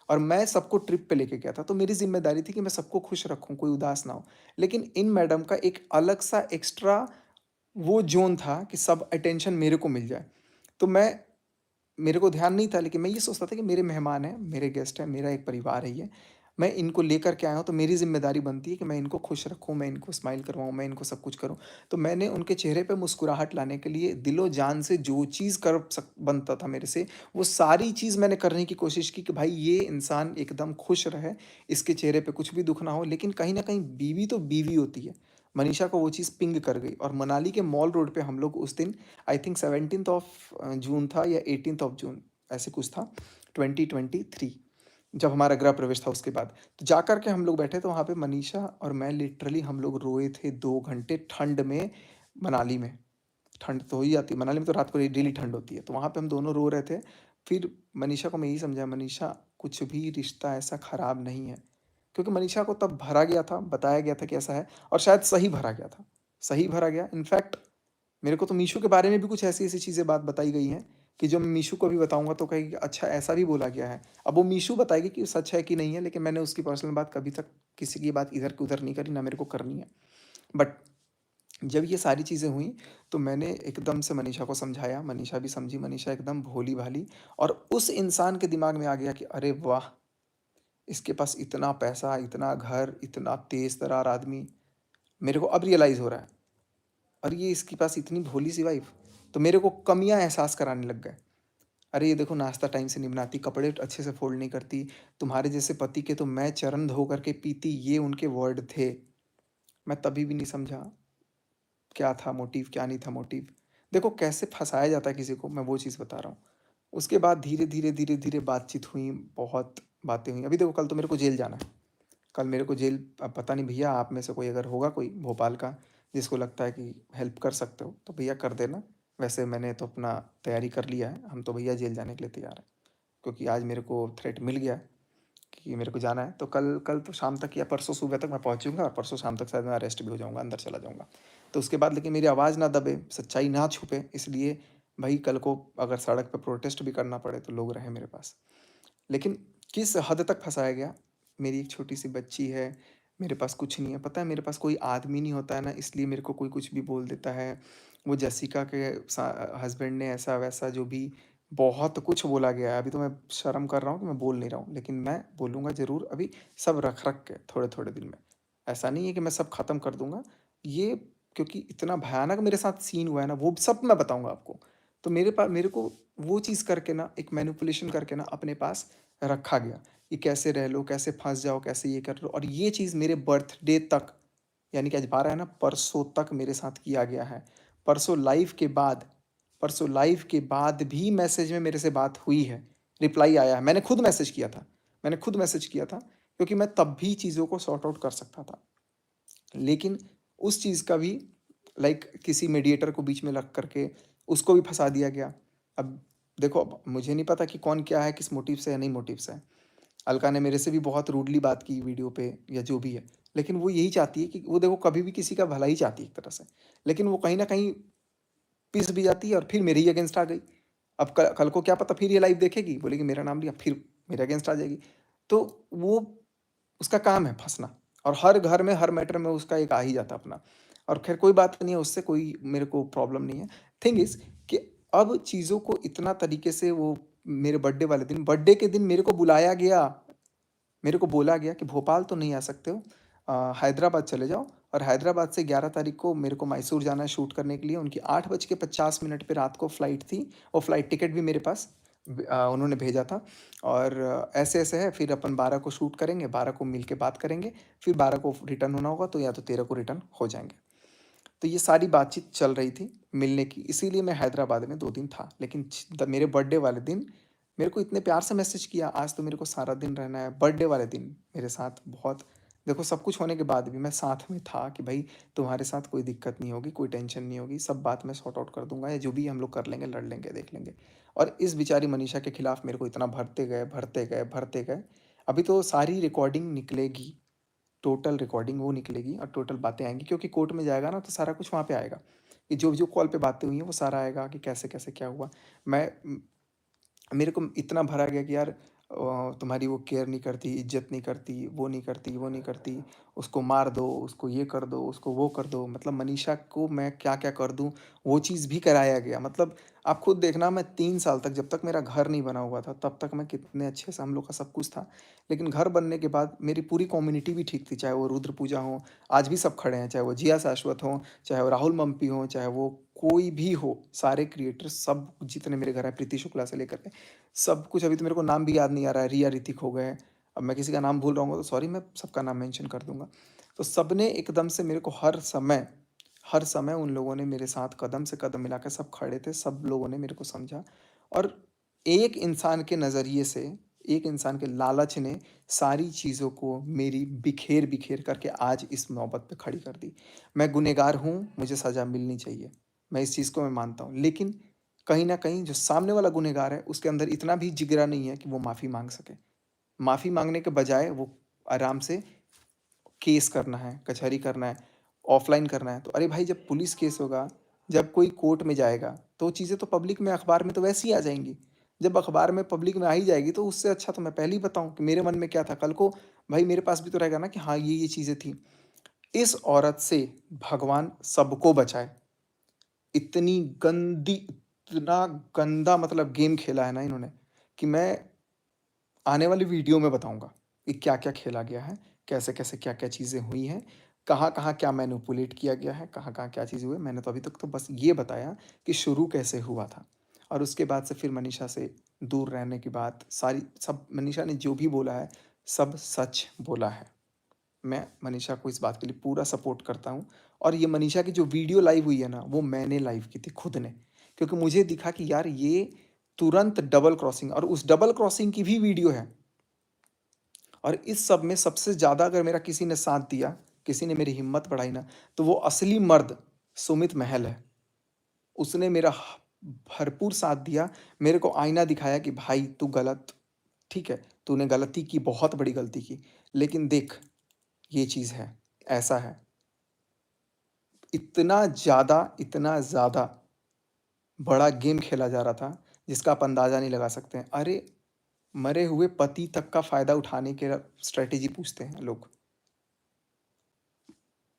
और मैं सबको ट्रिप पे लेके गया था, तो मेरी ज़िम्मेदारी थी कि मैं सबको खुश रखूँ, कोई उदास ना हो। लेकिन इन मैडम का एक अलग-सा एक्स्ट्रा वो ज़ोन था कि सब अटेंशन मेरे को मिल जाए। तो मेरे को ध्यान नहीं था लेकिन मैं ये सोचता था कि मेरे मेहमान हैं, मेरे गेस्ट हैं, मेरा एक परिवार है ये। मैं इनको लेकर के आया हूँ तो मेरी ज़िम्मेदारी बनती है कि मैं इनको खुश रखूँ, मैं इनको स्माइल करवाऊँ, मैं इनको सब कुछ करूँ। तो मैंने उनके चेहरे पे मुस्कुराहट लाने के लिए दिलो-जान से जो चीज़ कर सक बनता था मेरे से, वो सारी चीज़ मैंने करने की कोशिश की कि भाई ये इंसान एकदम खुश रहे, इसके चेहरे पे कुछ भी दुःख ना हो। लेकिन कहीं न कहीं बीवी तो बीवी होती है। मनीषा को वो चीज़ पिंग कर गई और मनाली के मॉल रोड पे हम लोग उस दिन I think 17th of June था या 18th ऑफ जून ऐसे कुछ था 2023 जब हमारा गृह प्रवेश था उसके बाद। तो जाकर के हम लोग बैठे तो वहाँ पे मनीषा और मैं लिटरली हम लोग रोए थे 2 घंटे ठंड में मनाली में। ठंड तो हो ही जाती है, मनाली में तो रात को डेली ठंड होती है। तो वहाँ पे हम दोनों रो रहे थे। फिर मनीषा को मैं यही समझाया मनीषा कुछ भी रिश्ता ऐसा खराब नहीं है। क्योंकि मनीषा को तब भरा गया था, बताया गया था कि ऐसा है और शायद सही भरा गया था। सही भरा गया इनफैक्ट मेरे को तो मीशू के बारे में भी कुछ ऐसी-ऐसी चीज़ें बात बताई गई हैं, कि जो मैं मीशू को भी बताऊँगा तो कहेगी अच्छा ऐसा भी बोला गया है। अब वो मीशू बताएगी कि सच है कि नहीं है, लेकिन मैंने उसकी पर्सनल बात कभी तक किसी की बात इधर की उधर नहीं करी, ना मेरे को करनी है। बट जब ये सारी चीज़ें हुई, तो मैंने एकदम से मनीषा को समझाया, मनीषा भी समझी, मनीषा एकदम भोली-भाली और उस इंसान के दिमाग में आ गया कि अरे वाह! इसके पास इतना पैसा, इतना घर, इतना तेज़-तर्रार आदमी, मेरे को अब रियलाइज़ हो रहा है और ये इसके पास इतनी भोली-सी वाइफ़। तो मेरे को कमियाँ एहसास कराने लग गए। अरे ये देखो नाश्ता टाइम से नहीं बनाती, कपड़े अच्छे से फ़ोल्ड नहीं करती, तुम्हारे जैसे पति के तो मैं चरण धो कर के पीती, ये उनके वर्ड थे। मैं तभी भी नहीं समझा, क्या था मोटिव, क्या नहीं था मोटिव। देखो कैसे फँसाया जाता है किसी को, मैं वो चीज़ बता रहा हूँ। उसके बाद धीरे-धीरे बातचीत हुई, बहुत बातें हुई। अभी देखो कल तो मेरे को जेल जाना है। कल मेरे को जेल, अब पता नहीं भैया आप में से कोई अगर होगा कोई भोपाल का जिसको लगता है कि हेल्प कर सकते हो तो भैया कर देना। वैसे मैंने तो अपना तैयारी कर लिया है, हम तो भैया जेल जाने के लिए तैयार हैं। क्योंकि आज मेरे को थ्रेट मिल गया है कि मेरे को जाना है, तो कल कल तो शाम तक या परसों सुबह तक मैं पहुंचूंगा, और परसों शाम तक शायद मैं अरेस्ट भी हो जाऊंगा, अंदर चला जाऊंगा। तो उसके बाद लेकिन मेरी आवाज़ ना दबे, सच्चाई ना छुपे, इसलिए भाई कल को अगर सड़क पर प्रोटेस्ट भी करना पड़े तो लोग रहें मेरे पास। लेकिन किस हद तक फँसाया गया, मेरी एक छोटी-सी बच्ची है, मेरे पास कुछ नहीं है। पता है मेरे पास कोई आदमी नहीं होता है ना, इसलिए मेरे को कोई कुछ भी बोल देता है। वो जेसिका के हस्बैंड ने ऐसा-वैसा जो भी बहुत कुछ बोला गया है। अभी तो मैं शर्म कर रहा हूँ कि मैं बोल नहीं रहा हूँ, लेकिन मैं बोलूँगा ज़रूर अभी, सब रख-रख के थोड़े-थोड़े दिन में। ऐसा नहीं है कि मैं सब ख़त्म कर दूँगा। ये क्योंकि इतना भयानक मेरे साथ सीन हुआ है ना, वो सब मैं बताऊँगा आपको। तो मेरे को वो चीज़ करके ना, एक मैनिपुलेशन करके ना अपने पास रखा गया कि कैसे रह लो, कैसे फँस जाओ, कैसे ये कर लो, और ये चीज़ मेरे बर्थडे तक, यानी कि आज 12 है ना, परसों तक मेरे साथ किया गया है। परसों लाइव के बाद परसों लाइव के बाद भी मैसेज में मेरे से बात हुई है, रिप्लाई आया है। मैंने खुद मैसेज किया था क्योंकि मैं तब भी चीज़ों को सॉर्ट आउट कर सकता था। लेकिन उस चीज़ का भी किसी मीडिएटर को बीच में रख करके उसको भी फँसा दिया गया। अब देखो, अब मुझे नहीं पता कि कौन क्या है, किस मोटिव से या नहीं मोटिव से है। अलका ने मेरे से भी बहुत रूडली बात की वीडियो पे या जो भी है। लेकिन वो यही चाहती है कि वो देखो कभी भी किसी का भला ही चाहती है एक तरह से। लेकिन वो कहीं न कहीं पिस भी जाती है और फिर मेरे ही अगेंस्ट आ गई। अब क कल को क्या पता फिर ये लाइव देखेगी, बोलेगी मेरा नाम लिया, फिर मेरे अगेंस्ट आ जाएगी। तो वो उसका काम है फँसना, और हर घर में, हर मैटर में उसका एक आ ही जाता है अपना। और ख़ैर कोई बात नहीं है, उससे कोई मेरे को प्रॉब्लम नहीं है। थिंग इज़ कि अब चीज़ों को इतना तरीके से वो मेरे बर्थडे के दिन मेरे को बुलाया गया। मेरे को बोला गया कि भोपाल तो नहीं आ सकते हो, हैदराबाद चले जाओ, और हैदराबाद से 11 तारीख को मेरे को मैसूर जाना है शूट करने के लिए। उनकी 8:50 पे रात को फ़्लाइट थी, और फ़्लाइट टिकट भी मेरे पास उन्होंने भेजा था। और ऐसे-ऐसे है, फिर अपन 12 को शूट करेंगे, 12 को मिल के बात करेंगे, फिर 12 को रिटर्न होना होगा, तो या तो 13 को रिटर्न हो जाएँगे। तो ये सारी बातचीत चल रही थी मिलने की, इसीलिए मैं हैदराबाद में 2 दिन था। लेकिन मेरे बर्थडे वाले दिन मेरे को इतने प्यार से मैसेज किया, आज तो मेरे को सारा दिन रहना है। बर्थडे वाले दिन मेरे साथ बहुत, देखो सब कुछ होने के बाद भी मैं साथ में था कि भाई तुम्हारे साथ कोई दिक्कत नहीं होगी, कोई टेंशन नहीं होगी, सब बात मैं सॉर्ट आउट कर दूँगा, या जो भी हम लोग कर लेंगे, लड़ लेंगे, देख लेंगे। और इस बेचारी मनीषा के खिलाफ मेरे को इतना भरते गए, भरते गए, भरते गए। अभी तो सारी रिकॉर्डिंग निकलेगी, टोटल रिकॉर्डिंग वो निकलेगी और टोटल बातें आएँगी, क्योंकि कोर्ट में जाएगा ना तो सारा कुछ वहाँ पे आएगा, कि जो-जो कॉल पे बातें हुई हैं वो सारा आएगा कि कैसे-कैसे क्या हुआ। मैं मेरे को इतना भरा गया कि यार तुम्हारी वो केयर नहीं करती, इज़्ज़त नहीं करती, वो नहीं करती, वो नहीं करती, उसको मार दो, उसको ये कर दो, उसको वो कर दो। मतलब मनीषा को मैं क्या-क्या कर दूँ, वो चीज़ भी कराया गया। मतलब आप खुद देखना, मैं 3 साल तक, जब तक मेरा घर नहीं बना हुआ था, तब तक मैं कितने अच्छे से हम लोग का सब कुछ था। लेकिन घर बनने के बाद मेरी पूरी कम्युनिटी भी ठीक थी, चाहे वो रुद्र पूजा हो, आज भी सब खड़े हैं, चाहे वो जिया शाश्वत हों, चाहे वो राहुल मम्पी हों, चाहे वो कोई भी हो, सारे क्रिएटर्स सब जितने मेरे घर हैं, प्रीति शुक्ला से लेकर के सब कुछ। अभी तो मेरे को नाम भी याद नहीं आ रहा है, रिया ऋतिक हो गए। अब मैं किसी का नाम भूल रहा हूँ तो सॉरी, मैं सबका नाम मेंशन कर दूँगा। तो सबने एकदम से मेरे को हर समय उन लोगों ने मेरे साथ कदम से कदम मिला के सब खड़े थे, सब लोगों ने मेरे को समझा। और एक इंसान के नज़रिए से, एक इंसान के लालच ने सारी चीज़ों को मेरी बिखेर-बिखेर करके आज इस नौबत पे खड़ी कर दी। मैं गुनहगार हूँ, मुझे सज़ा मिलनी चाहिए। मैं इस चीज़ को मैं मानता हूँ। लेकिन कहीं न कहीं जो सामने वाला गुनहगार है, उसके अंदर इतना भी जिगरा नहीं है कि वो माफ़ी माँग सके। माफ़ी माँगने के बजाय वो आराम से केस करना है, कचहरी करना है, ऑफ़लाइन करना है। तो अरे भाई, जब पुलिस केस होगा, जब कोई कोर्ट में जाएगा, तो चीज़ें तो पब्लिक में, अखबार में तो वैसे ही आ जाएँगी। जब अखबार में पब्लिक में आ ही जाएगी, तो उससे अच्छा तो मैं पहले ही बताऊँ कि मेरे मन में क्या था। कल को भाई मेरे पास भी तो रहेगा ना कि हाँ, ये चीज़ें थी। इस औरत से भगवान सबको बचाए। इतनी गंदी, इतना गंदा मतलब गेम खेला है ना इन्होंने, कि मैं आने वाली वीडियो में बताऊँगा कि क्या-क्या खेला गया है, कैसे-कैसे, क्या-क्या चीज़ें हुई हैं। कहाँ-कहाँ क्या मैनिपुलेट किया गया है, कहाँ-कहाँ क्या चीज़ हुई है। मैंने तो अभी तक तो बस ये बताया कि शुरू कैसे हुआ था और उसके बाद से फिर मनीषा से दूर रहने की बात सारी सब मनीषा ने जो भी बोला है, सब सच बोला है। मैं मनीषा को इस बात के लिए पूरा सपोर्ट करता हूँ और ये मनीषा की जो वीडियो लाइव हुई है ना, वो मैंने लाइव की थी खुद ने। क्योंकि मुझे दिखा कि यार ये तुरंत डबल क्रॉसिंग और उस डबल क्रॉसिंग की भी वीडियो है। और इस सब में सबसे ज़्यादा अगर मेरा किसी ने साथ दिया, किसी ने मेरी हिम्मत बढ़ाई ना, तो वो असली मर्द सुमित महल है। उसने मेरा भरपूर साथ दिया, मेरे को आईना दिखाया कि भाई तू गलत ठीक है, तूने गलती की, बहुत बड़ी गलती की, लेकिन देख ये चीज़ है, ऐसा है। इतना ज़्यादा बड़ा गेम खेला जा रहा था, जिसका आप अंदाज़ा नहीं लगा सकते हैं। अरे! मरे हुए पति तक का फ़ायदा उठाने के स्ट्रैटेजी पूछते हैं लोग।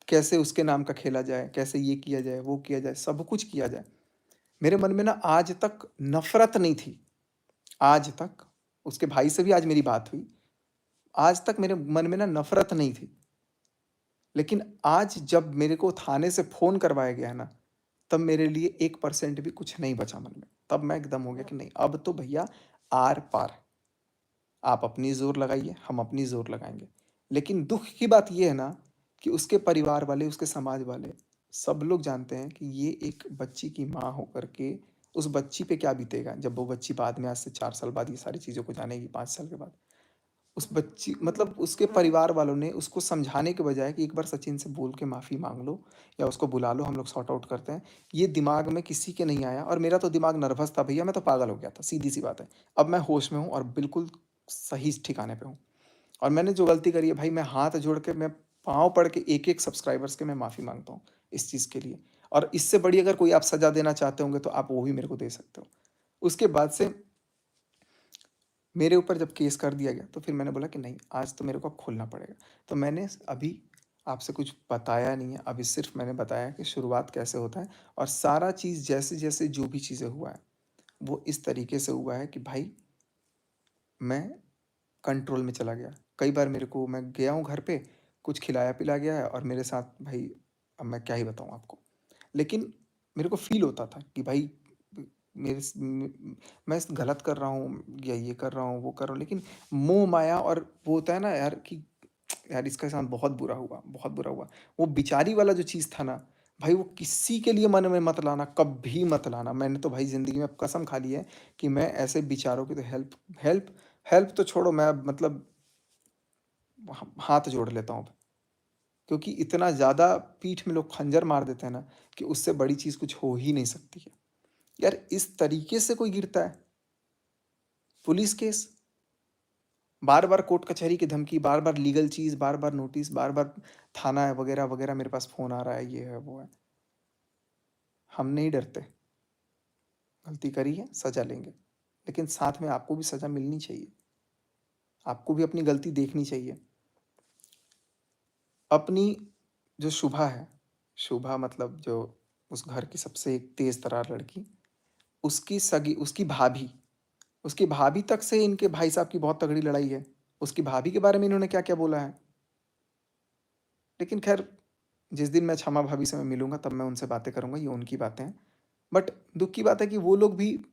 कैसे उसके नाम का खेला जाए, कैसे ये किया जाए, वो किया जाए, सब कुछ किया जाए। मेरे मन में ना आज तक नफ़रत नहीं थी, आज तक। उसके भाई से भी आज मेरी बात हुई। आज तक मेरे मन में ना नफ़रत नहीं थी। लेकिन आज जब मेरे को थाने से फ़ोन करवाया गया है ना, तब मेरे लिए 1% भी कुछ नहीं बचा मन में। तब मैं एकदम हो गया कि नहीं, अब तो भैया आर-पार। आप अपनी ज़ोर लगाइए, हम अपनी ज़ोर लगाएँगे। लेकिन दुःख की बात ये है ना कि उसके परिवार वाले, उसके समाज वाले, सब लोग जानते हैं कि ये एक बच्ची की माँ होकर के उस बच्ची पे क्या बीतेगा, जब वो बच्ची बाद में आज से 4 साल बाद ये सारी चीज़ों को जानेगी, 5 साल के बाद। उस बच्ची मतलब उसके परिवार वालों ने उसको समझाने के बजाय कि एक बार सचिन से बोल के माफ़ी माँग लो या उसको बुला लो, हम लोग सॉर्ट आउट करते हैं। ये दिमाग में किसी के नहीं आया और मेरा तो दिमाग नर्वस था भैया, मैं तो पागल हो गया था, सीधी-सी बात है। अब मैं होश में हूँ और बिल्कुल सही ठिकाने पे हूँ। और मैंने जो गलती करी है भाई, मैं हाथ जोड़ के, मैं पाँव पड़ के एक-एक सब्सक्राइबर्स के मैं माफ़ी माँगता हूँ इस चीज़ के लिए। और इससे बड़ी अगर कोई आप सज़ा देना चाहते होंगे तो आप वो भी मेरे को दे सकते हो। उसके बाद से मेरे ऊपर जब केस कर दिया गया तो फिर मैंने बोला कि नहीं, आज तो मेरे को अब खोलना पड़ेगा। तो मैंने अभी आपसे कुछ बताया नहीं है, अभी सिर्फ़ मैंने बताया कि शुरुआत कैसे होता है और सारा चीज़ जैसे-जैसे जो भी चीज़ें हुआ है, वो इस तरीके से हुआ है कि भाई मैं कंट्रोल में चला गया। कई बार मेरे को मैं गया हूँ घर पे, कुछ खिलाया-पिलाया गया है और मेरे साथ भाई अब मैं क्या ही बताऊँ आपको। लेकिन मेरे को फ़ील होता था कि भाई मेरे स म मैं गलत कर रहा हूँ या ये कर रहा हूँ, वो कर रहा हूँ, लेकिन मोह-माया और वो होता है ना यार कि यार इसके साथ बहुत बुरा हुआ, बहुत बुरा हुआ। वो बेचारी वाला जो चीज़ था ना, भाई वो किसी के लिए मन में मत लाना, कभी मत लाना। मैंने तो भाई ज़िंदगी में अब कसम खा ली है कि मैं ऐसे बेचारों की तो हेल्प हेल्प तो छोड़ो, मैं अब मतलब हाथ जोड़ लेता हूँ अब। क्योंकि इतना ज़्यादा पीठ में लोग खंजर मार देते हैं ना कि उससे बड़ी चीज़ कुछ हो ही नहीं सकती है। यार इस तरीके से कोई गिरता है, पुलिस केस, बार-बार कोर्ट कचहरी की धमकी, बार-बार लीगल चीज़, बार-बार नोटिस, बार-बार थाना है वगैरह-वगैरह, मेरे पास फ़ोन आ रहा है, ये है, वो है। हम नहीं डरते, गलती करी है, सज़ा लेंगे। लेकिन साथ में आपको भी सज़ा मिलनी चाहिए। आपको भी अपनी गलती देखनी चाहिए। अपनी जो शुभा है, शुभा मतलब जो उस घर की सबसे एक तेज़ तर्रार लड़की, उसकी भाभी तक से इनके भाई साहब की बहुत तगड़ी लड़ाई है। उसकी भाभी के बारे में इन्होंने क्या-क्या बोला है। लेकिन ख़ैर जिस दिन मैं क्षमा भाभी से मैं मिलूँगा तब मैं उनसे बातें करूँगा, ये उनकी बातें हैं। बट दुःख की बात है कि वो लोग भी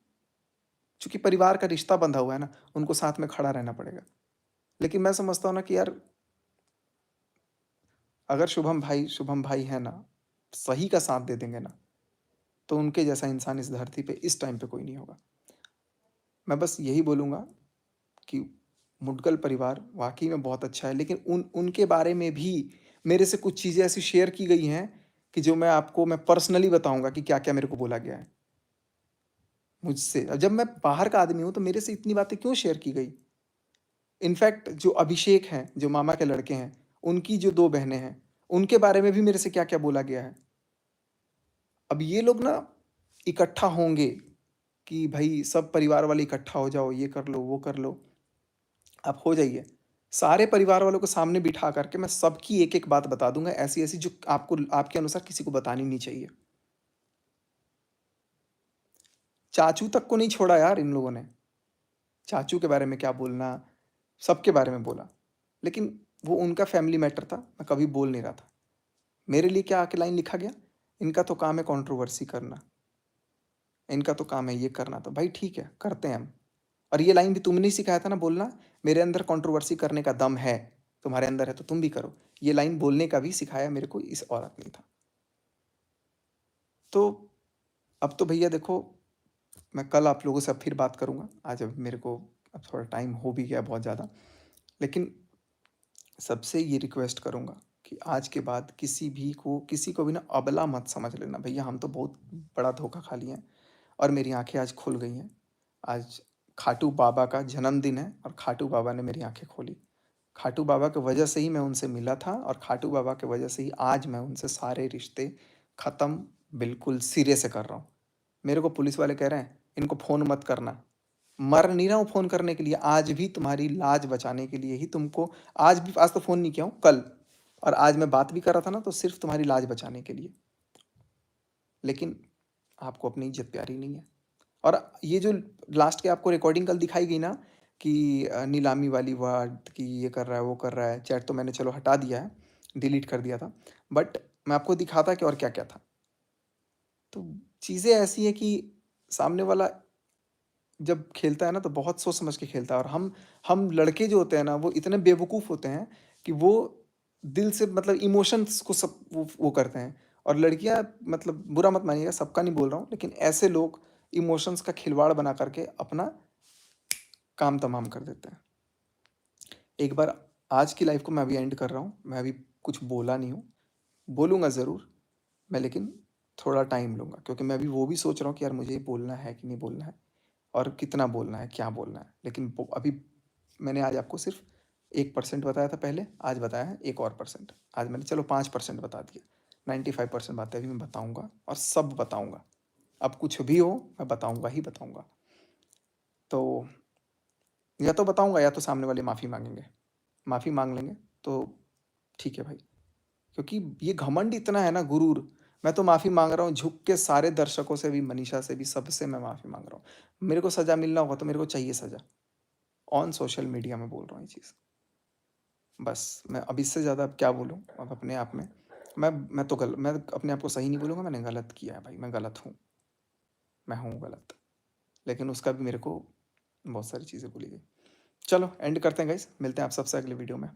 चूँकि परिवार का रिश्ता बंधा हुआ है ना, उनको साथ में खड़ा रहना पड़ेगा। लेकिन मैं समझता हूँ ना कि यार अगर शुभम भाई हैं ना, सही का साथ दे देंगे ना, तो उनके जैसा इंसान इस धरती पे इस टाइम पे कोई नहीं होगा। मैं बस यही बोलूँगा कि मुडगल परिवार वाक़ई में बहुत अच्छा है, लेकिन उनके बारे में भी मेरे से कुछ चीज़ें ऐसी शेयर की गई हैं कि जो मैं पर्सनली बताऊँगा कि क्या-क्या मेरे को बोला गया है मुझसे। जब मैं बाहर का आदमी हूँ, तो मेरे से इतनी बातें क्यों शेयर की गई? इनफैक्ट जो अभिषेक हैं, जो मामा के लड़के हैं, उनकी जो 2 बहनें हैं, उनके बारे में भी मेरे से क्या-क्या बोला गया है। अब ये लोग ना इकट्ठा होंगे कि भई सब परिवार वाले इकट्ठा हो जाओ, ये कर लो, वो कर लो। आप हो जाइए। सारे परिवार वालों को सामने बिठा करके मैं सबकी एक-एक बात बता दूँगा, ऐसी-ऐसी जो आपको आपके अनुसार किसी को बतानी नहीं चाहिए। चाचू तक को नहीं छोड़ा यार इन लोगों ने। चाचू के बारे में क्या बोलना, सबके बारे में बोला। लेकिन वो उनका फैमिली मैटर था, मैं कभी बोल नहीं रहा था। मेरे लिए क्या आके लाइन लिखा गया? इनका तो काम है कंट्रोवर्सी करना, इनका तो काम है ये करना, तो भाई ठीक है, करते हैं हम। और ये लाइन भी तुमने ही सिखाया था ना बोलना, मेरे अंदर कंट्रोवर्सी करने का दम है, तुम्हारे अंदर है तो तुम भी करो। ये लाइन बोलने का भी सिखाया मेरे को इस औरत ने था। तो अब तो भैया देखो, मैं कल आप लोगों से अब फिर बात करूँगा। आज अब मेरे को अब थोड़ा टाइम हो भी गया बहुत ज़्यादा। लेकिन सबसे ये रिक्वेस्ट करूँगा कि आज के बाद किसी को भी ना अबला मत समझ लेना। भैया हम तो बहुत बड़ा धोखा खा लिए हैं और मेरी आँखें आज खुल गई हैं। आज खाटू बाबा का जन्मदिन है और खाटू बाबा ने मेरी आँखें खोली। खाटू बाबा की वजह से ही मैं उनसे मिला था और खाटू बाबा की वजह से ही आज मैं उनसे सारे रिश्ते ख़त्म बिल्कुल सिरे से कर रहा हूँ। मेरे को पुलिस वाले कह रहे हैं, इनको फ़ोन मत करना। मर नहीं रहा हूँ फ़ोन करने के लिए, आज भी तुम्हारी लाज बचाने के लिए ही तुमको आज तो फ़ोन नहीं किया हूँ, कल। और आज मैं बात भी कर रहा था ना तो सिर्फ़ तुम्हारी लाज बचाने के लिए। लेकिन आपको अपनी इज़्ज़त प्यारी नहीं है। और ये जो लास्ट की आपको रिकॉर्डिंग कल दिखाई गई ना कि नीलामी वाली वर्ड कि ये कर रहा है, वो कर रहा है, चैट तो मैंने चलो हटा दिया है, डिलीट कर दिया था। बट मैं आपको दिखाता कि और क्या-क्या था। तो चीज़ें ऐसी हैं कि सामने वाला जब खेलता है ना तो बहुत सोच समझ के खेलता है और हम लड़के जो होते हैं ना वो इतने बेवकूफ़ होते हैं कि वो दिल से मतलब इमोशंस को सब वो करते हैं और लड़कियां मतलब बुरा मत मानिएगा, सबका नहीं बोल रहा हूँ, लेकिन ऐसे लोग इमोशंस का खिलवाड़ बना करके अपना काम तमाम कर देते हैं। एक बार आज की लाइफ को मैं अभी एंड कर रहा हूँ, मैं अभी कुछ बोला नहीं हूँ, बोलूँगा ज़रूर मैं, लेकिन थोड़ा टाइम लूँगा क्योंकि मैं अभी वो भी सोच रहा हूँ कि यार मुझे ये बोलना है कि नहीं बोलना है और कितना बोलना है, क्या बोलना है। लेकिन अभी मैंने आज आपको सिर्फ 1% बताया था पहले, आज बताया है 1 और %। आज मैंने चलो 5% बता दिया, 95% बातें अभी मैं बताऊँगा और सब बताऊँगा। अब कुछ भी हो मैं बताऊँगा ही बताऊँगा। तो या तो बताऊँगा या तो सामने वाले माफ़ी माँगेंगे। माफ़ी माँग लेंगे तो ठीक है भाई। क्योंकि ये घमंड इतना है ना, गुरूर, मैं तो माफ़ी माँग रहा हूँ झुक के सारे दर्शकों से भी, मनीषा से भी, सबसे मैं माफ़ी माँग रहा हूँ। मेरे को सज़ा मिलना होगा तो मेरे को चाहिए सज़ा। ऑन सोशल मीडिया में बोल रहा हूँ ये चीज़। बस मैं अब इससे ज़्यादा अब क्या बोलूँ अब अपने आप में। मैं अपने आप को सही नहीं बोलूँगा, मैंने गलत किया है भाई, मैं गलत हूँ, मैं हूँ गलत। लेकिन उसका भी मेरे को बहुत सारी चीज़ें बोली गई। चलो एंड करते हैं गाइस, मिलते हैं आप सबसे अगले वीडियो में।